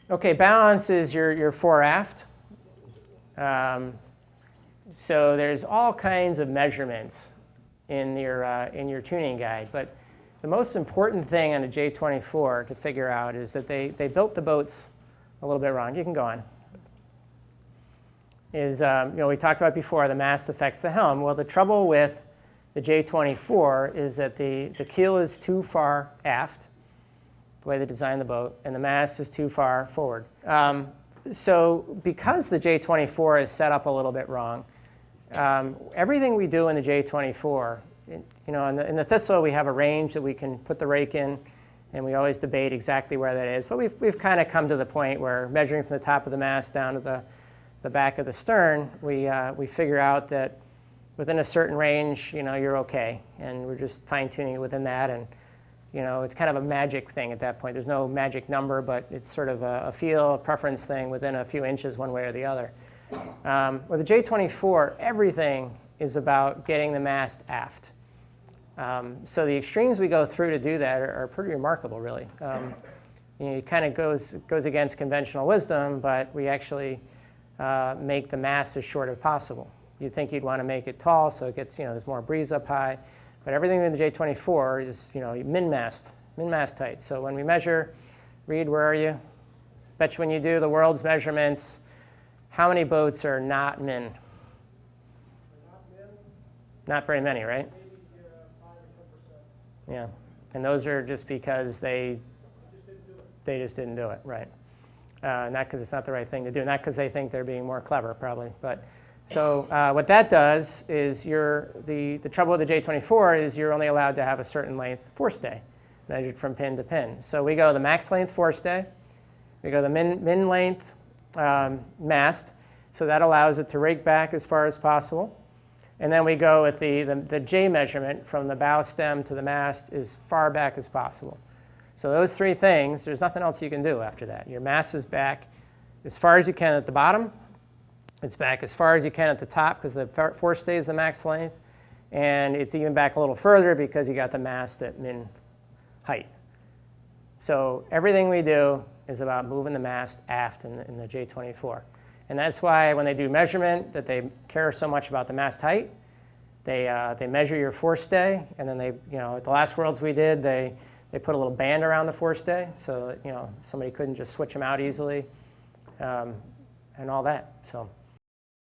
Okay, balance is your fore aft. So there's all kinds of measurements in your tuning guide, but the most important thing on a J24 to figure out is that they built the boats a little bit wrong. You can go on. We talked about before, the mast affects the helm. Well, the trouble with the J24 is that the keel is too far aft, the way they designed the boat, and the mast is too far forward. So because the J24 is set up a little bit wrong, everything we do in the J24, in the Thistle we have a range that we can put the rake in, and we always debate exactly where that is. But we've kind of come to the point where measuring from the top of the mast down to the back of the stern, we figure out that within a certain range, you're okay, and we're just fine-tuning it within that. And it's kind of a magic thing at that point. There's no magic number, but it's sort of a feel, a preference thing within a few inches one way or the other. With the J24, everything is about getting the mast aft. So the extremes we go through to do that are pretty remarkable, really. It kind of goes against conventional wisdom, but we actually make the mast as short as possible. You'd think you'd want to make it tall so it gets, there's more breeze up high. But everything in the J24 is, min-mast height. So when we measure, Reed, where are you? Bet you when you do the world's measurements, how many boats are not min? Not min? Not very many, right? Maybe 5 or 10%. Yeah. And those are just because they Just didn't do it. right. Not because it's not the right thing to do, not because they think they're being more clever, probably. But so what that does is the trouble with the J24 is you're only allowed to have a certain length forestay measured from pin to pin. So we go the max length forestay, we go the min length mast, so that allows it to rake back as far as possible. And then we go with the J measurement from the bow stem to the mast as far back as possible. So those three things, there's nothing else you can do after that. Your mast is back as far as you can at the bottom. It's back as far as you can at the top because the forestay is the max length. And it's even back a little further because you got the mast at min height. So everything we do is about moving the mast aft in the J24. And that's why when they do measurement that they care so much about the mast height. They measure your forestay, and then at the last Worlds we did, they put a little band around the forestay so that somebody couldn't just switch them out easily, and all that. So.